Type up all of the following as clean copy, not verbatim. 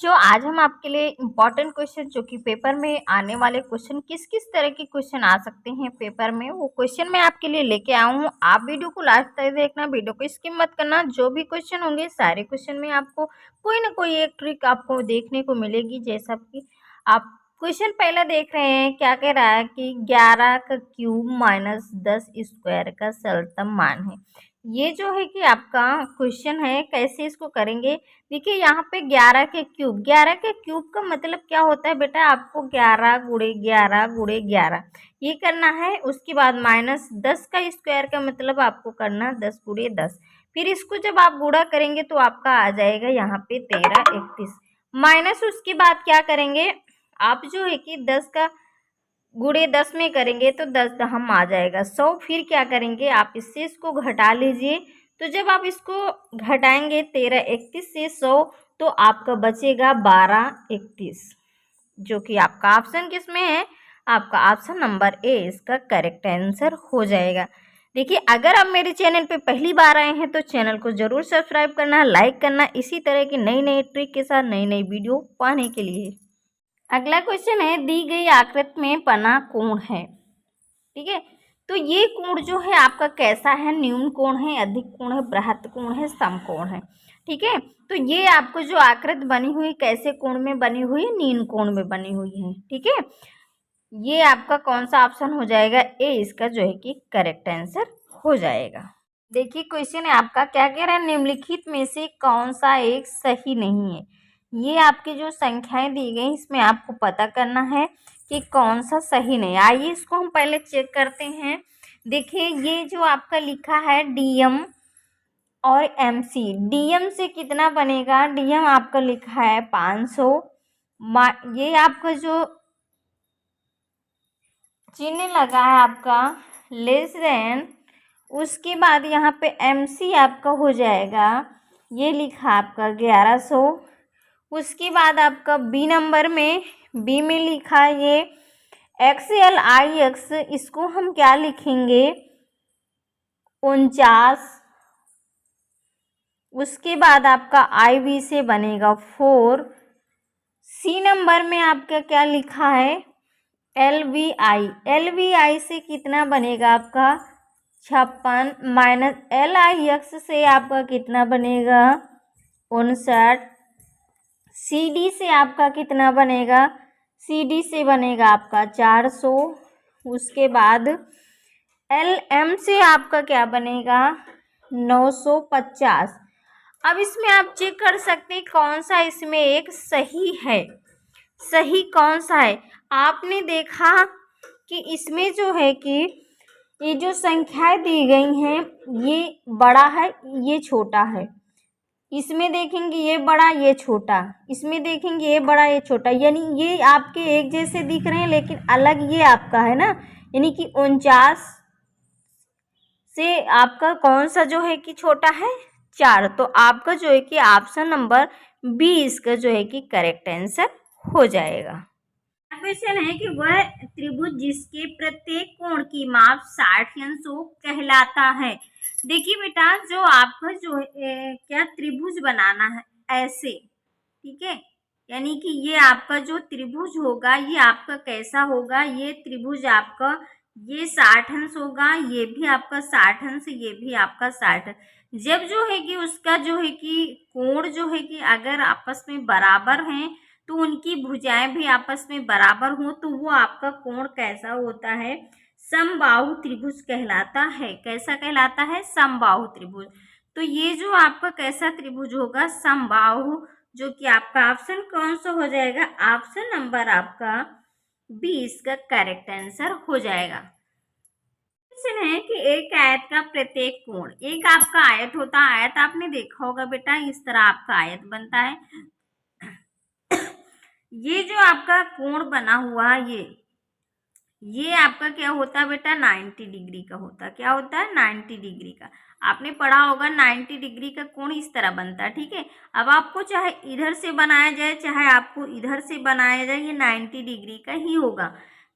जो आज हम आपके लिए इम्पोर्टेंट क्वेश्चन जो कि पेपर में आने वाले क्वेश्चन किस किस तरह के क्वेश्चन आ सकते हैं पेपर में, वो क्वेश्चन मैं आपके लिए लेके आया हूँ। आप वीडियो को लास्ट तक देखना, वीडियो को स्किप मत करना। जो भी क्वेश्चन होंगे सारे क्वेश्चन में आपको कोई ना कोई एक ट्रिक आपको देखने को मिलेगी। जैसा कि आप क्वेश्चन पहला देख रहे हैं, क्या कह रहा है कि 11 का क्यूब माइनस 10 स्क्वायर का सरलतम मान है। ये जो है कि आपका क्वेश्चन है, कैसे इसको करेंगे। देखिए यहाँ पे 11 के क्यूब का मतलब क्या होता है बेटा, आपको 11 गुणे 11 गुणे 11 ये करना है। उसके बाद माइनस 10 का स्क्वायर का मतलब आपको करना 10 गुणे 10। फिर इसको जब आप गुणा करेंगे तो आपका आ जाएगा यहाँ पे 13 31 माइनस। उसके बाद क्या करेंगे आप, जो है कि 10 का गुणे 10 में करेंगे तो 10 दहम आ जाएगा 100। फिर क्या करेंगे आप, इससे इसको घटा लीजिए। तो जब आप इसको घटाएंगे 13 31 से 100 तो आपका बचेगा 12 31, जो कि आपका ऑप्शन किस में है, आपका ऑप्शन नंबर ए इसका करेक्ट आंसर हो जाएगा। देखिए अगर आप मेरे चैनल पे पहली बार आए हैं तो चैनल को जरूर सब्सक्राइब करना, लाइक करना, इसी तरह की नई नई ट्रिक के साथ नई नई वीडियो पाने के लिए। अगला क्वेश्चन है, दी गई आकृति में पना कोण है। ठीक है, तो ये कोण जो है आपका कैसा है, न्यून कोण है, अधिक कोण है, बृहत कोण है, समकोण है। ठीक है, तो ये आपको जो आकृति बनी हुई कैसे कोण में बनी हुई है, नीन कोण में बनी हुई है। ठीक है, ये आपका कौन सा ऑप्शन हो जाएगा, ए इसका जो है कि करेक्ट आंसर हो जाएगा। देखिए क्वेश्चन है आपका, क्या कह रहा है, निम्नलिखित में से कौन सा एक सही नहीं है। ये आपकी जो संख्याएं दी गई इसमें आपको पता करना है कि कौन सा सही नहीं। आइए इसको हम पहले चेक करते हैं। देखिए ये जो आपका लिखा है डीएम और एमसी, डीएम से कितना बनेगा, डीएम आपका लिखा है 500, ये आपका जो चिन्ह लगा है आपका लेस देन, उसके बाद यहाँ पे एमसी आपका हो जाएगा, ये लिखा आपका 1100। उसके बाद आपका बी नंबर में, बी में लिखा ये एक्सएल आई एक्स, इसको हम क्या लिखेंगे 49। उसके बाद आपका आई बी से बनेगा 4। सी नंबर में आपका क्या लिखा है एल वी आई, एल वी आई से कितना बनेगा आपका 56, माइनस एल आई एक्स से आपका कितना बनेगा 59। सी डी से आपका कितना बनेगा, सी डी से बनेगा आपका 400। उसके बाद एल एम से आपका क्या बनेगा 950। अब इसमें आप चेक कर सकते हैं कौन सा इसमें एक सही है, सही कौन सा है। आपने देखा कि इसमें जो है कि ये जो संख्याएं दी गई हैं ये बड़ा है ये छोटा है, इसमें देखेंगे ये बड़ा ये छोटा, इसमें देखेंगे ये बड़ा ये छोटा, यानी ये आपके एक जैसे दिख रहे हैं लेकिन अलग ये आपका है ना। यानी कि 49 से आपका कौन सा जो है कि छोटा है 4, तो आपका जो है कि ऑप्शन नंबर बी इसका जो है कि करेक्ट आंसर हो जाएगा। क्वेश्चन है कि वह त्रिभुज जिसके प्रत्येक कोण की माप 60 अंशों कहलाता है। देखिए बेटा जो आपका जो क्या त्रिभुज बनाना है ऐसे, ठीक है, यानी कि ये आपका जो त्रिभुज होगा ये आपका कैसा होगा, ये त्रिभुज आपका ये 60 अंश होगा, ये भी आपका 60 अंश, ये भी आपका 60। जब जो है कि उसका जो है कि कोण जो है कि अगर आपस में बराबर हैं तो उनकी भुजाएं भी आपस में बराबर हों तो वो आपका कोण कैसा होता है, समबाहु त्रिभुज कहलाता है। कैसा कहलाता है, समबाहु त्रिभुज। तो ये जो आपका कैसा त्रिभुज होगा, समबाहु, जो कि आपका ऑप्शन कौन सा हो जाएगा, ऑप्शन नंबर आपका बी इसका करेक्ट आंसर हो जाएगा। क्वेश्चन है कि एक आयत का प्रत्येक कोण, एक आपका आयत होता है, आयत आपने देखा होगा बेटा इस तरह आपका आयत बनता है। ये जो आपका कोण बना हुआ ये आपका क्या होता है बेटा 90 डिग्री का होता है। क्या होता है 90 डिग्री का, आपने पढ़ा होगा 90 डिग्री का कोण इस तरह बनता है। ठीक है, अब आपको चाहे इधर से बनाया जाए चाहे आपको इधर से बनाया जाए ये 90 डिग्री का ही होगा।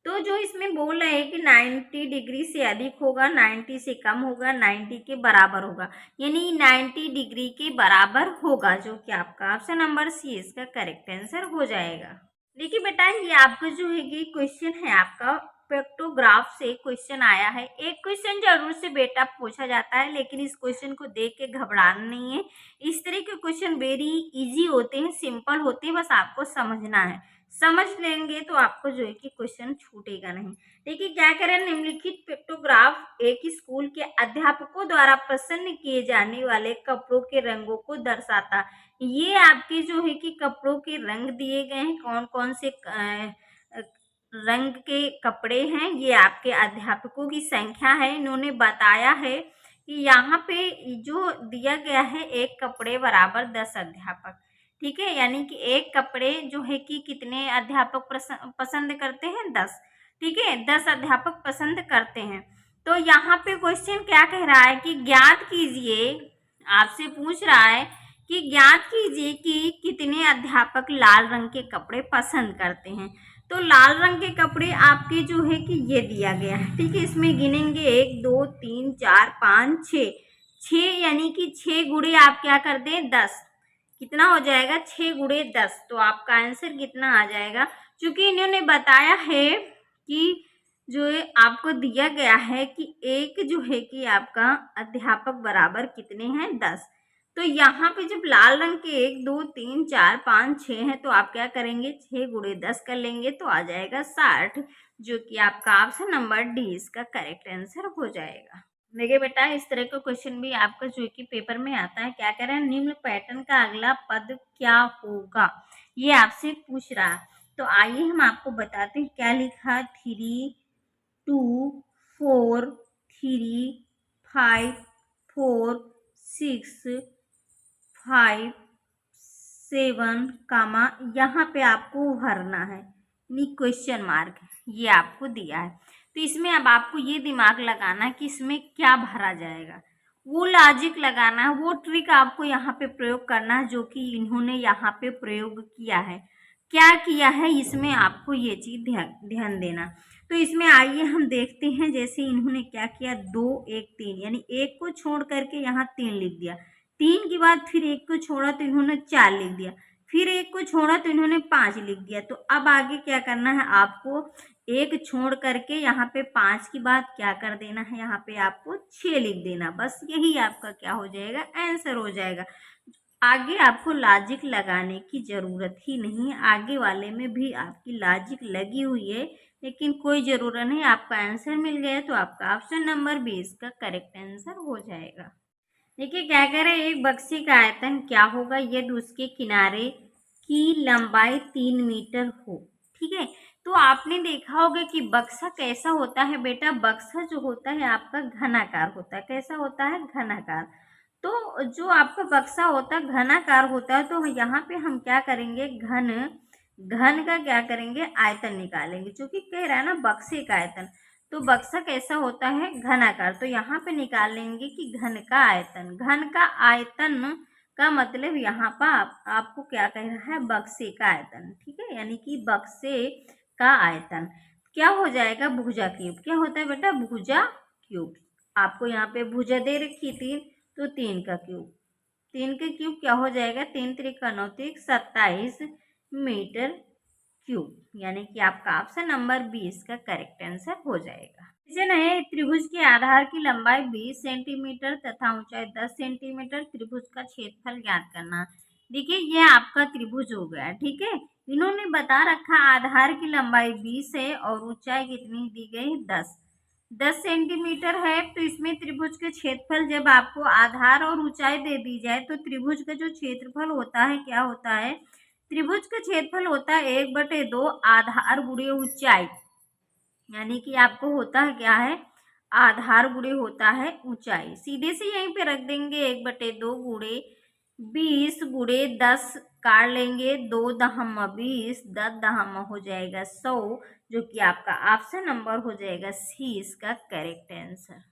तो जो इसमें बोल रहे हैं कि 90 डिग्री से अधिक होगा, 90 से कम होगा, 90 के बराबर होगा, यानी 90 डिग्री के बराबर होगा, जो कि आपका ऑप्शन नंबर सी इसका करेक्ट आंसर हो जाएगा। देखिए बेटा, ये आपका जो है ये क्वेश्चन है आपका पेक्टोग्राफ से क्वेश्चन आया है। एक क्वेश्चन जरूर से बेटा पूछा जाता है, लेकिन इस क्वेश्चन को देख के घबराना नहीं है। इस तरह के क्वेश्चन वेरी इजी होते हैं, सिंपल होते हैं, बस आपको समझना है। समझ लेंगे तो आपको जो है कि क्वेश्चन छूटेगा नहीं। देखिए क्या करें, निम्नलिखित पिक्टोग्राफ एक स्कूल के अध्यापकों द्वारा पसंद किए जाने वाले कपड़ों के रंगों को दर्शाता। ये आपके जो है कि कपड़ों के रंग दिए गए हैं, कौन कौन से रंग के कपड़े हैं, ये आपके अध्यापकों की संख्या है। इन्होंने बताया है कि यहाँ पे जो दिया गया है, एक कपड़े बराबर 10 अध्यापक, ठीक है, यानी कि एक कपड़े जो है कि कितने अध्यापक पसंद करते हैं, 10, ठीक है, 10 अध्यापक पसंद करते हैं। तो यहाँ पे क्वेश्चन क्या कह रहा है कि ज्ञात कीजिए, आपसे पूछ रहा है कि ज्ञात कीजिए कि कितने अध्यापक लाल रंग के कपड़े पसंद करते हैं। तो लाल रंग के कपड़े आपके जो है कि ये दिया गया है, ठीक है, इसमें गिनेंगे 1 2 3 4 5 6, 6 यानी कि 6 गुणे आप क्या कर दें, 10, कितना हो जाएगा, 6 गुणे 10, तो आपका आंसर कितना आ जाएगा। क्योंकि इन्होंने बताया है कि जो आपको दिया गया है कि एक जो है कि आपका अध्यापक बराबर कितने हैं, 10। तो यहाँ पे जब लाल रंग के 1 2 3 4 5 6 है, तो आप क्या करेंगे, 6 गुणे 10 कर लेंगे तो आ जाएगा 60, जो कि आपका ऑप्शन नंबर डी इसका करेक्ट आंसर हो जाएगा। देखिए बेटा, इस तरह का क्वेश्चन भी आपका जो है कि पेपर में आता है। क्या कह रहे हैं, निम्न पैटर्न का अगला पद क्या होगा, ये आपसे पूछ रहा है। तो आइए हम आपको बताते हैं क्या लिखा, 3 2 4 3 5 4 6 5 7 कामा, यहाँ पे आपको भरना है, यानी क्वेश्चन मार्क ये आपको दिया है। तो इसमें अब आपको ये दिमाग लगाना कि इसमें क्या भरा जाएगा, वो लॉजिक लगाना है, वो ट्रिक आपको यहाँ पे प्रयोग करना है, जो कि इन्होंने यहाँ पे प्रयोग किया है। क्या किया है इसमें, आपको ये चीज ध्यान देना। तो इसमें आइए हम देखते हैं, जैसे इन्होंने क्या किया, 2 1 3, यानी एक को छोड़ करके यहाँ 3 लिख दिया, 3 के बाद फिर एक को छोड़ा तो इन्होंने 4 लिख दिया, फिर एक को छोड़ा तो इन्होंने 5 लिख दिया। तो अब आगे क्या करना है, आपको एक छोड़ करके यहाँ पे 5 की बात क्या कर देना है, यहाँ पे आपको 6 लिख देना, बस यही आपका क्या हो जाएगा, आंसर हो जाएगा। आगे आपको लॉजिक लगाने की जरूरत ही नहीं है, आगे वाले में भी आपकी लॉजिक लगी हुई है, लेकिन कोई जरूरत नहीं, आपका आंसर मिल गया तो आपका ऑप्शन नंबर 20 का करेक्ट आंसर हो जाएगा। देखिए क्या कह रहे हैं, एक बक्से का आयतन क्या होगा यदि उसके किनारे की लंबाई 3 मीटर हो, ठीक है। तो आपने देखा होगा कि बक्सा कैसा होता है बेटा, बक्सा जो होता है आपका घनाकार होता है, कैसा होता है, घनाकार। तो जो आपका बक्सा होता है घनाकार होता है, तो यहाँ पे हम क्या करेंगे, घन घन का क्या करेंगे, आयतन निकालेंगे, क्योंकि कह रहा है ना बक्से का आयतन। तो बक्सा कैसा होता है, घनाकार, तो यहाँ पे निकाल लेंगे कि घन का आयतन, घन का आयतन का मतलब यहाँ पर आपको क्या कह रहा है, बक्से का आयतन, ठीक है, यानी कि बक्से का आयतन क्या हो जाएगा, भुजा क्यूब। क्या होता है बेटा, भुजा क्यूब। आपको यहाँ पे भुजा दे रखी 3, तो 3 का क्यूब, 3 का क्यूब क्या हो जाएगा, 3 3 9 27 मीटर क्यूब, यानी कि आपका ऑप्शन नंबर 20 का करेक्ट आंसर हो जाएगा। क्वेश्चन है, त्रिभुज के आधार की लंबाई 20 सेंटीमीटर तथा ऊंचाई 10 सेंटीमीटर, त्रिभुज का क्षेत्रफल ज्ञात करना। देखिए ये आपका त्रिभुज हो गया, ठीक है। इन्होंने बता रखा आधार की लंबाई 20 है और ऊंचाई कितनी दी गई, 10 सेंटीमीटर है। तो इसमें त्रिभुज के क्षेत्रफल जब आपको आधार और ऊंचाई दे दी जाए, तो त्रिभुज का जो क्षेत्रफल होता है क्या होता है, त्रिभुज का क्षेत्रफल होता है 1/2 आधार गुणे ऊंचाई, यानी कि आपको होता है क्या है, आधार गुणे होता है ऊंचाई। सीधे से यहीं पे रख देंगे 1/2 गुणे 20 गुणे 10 काट लेंगे, 2 दहम 20, 10 दहम हो जाएगा 100, जो कि आपका ऑप्शन नंबर हो जाएगा सी इसका करेक्ट आंसर।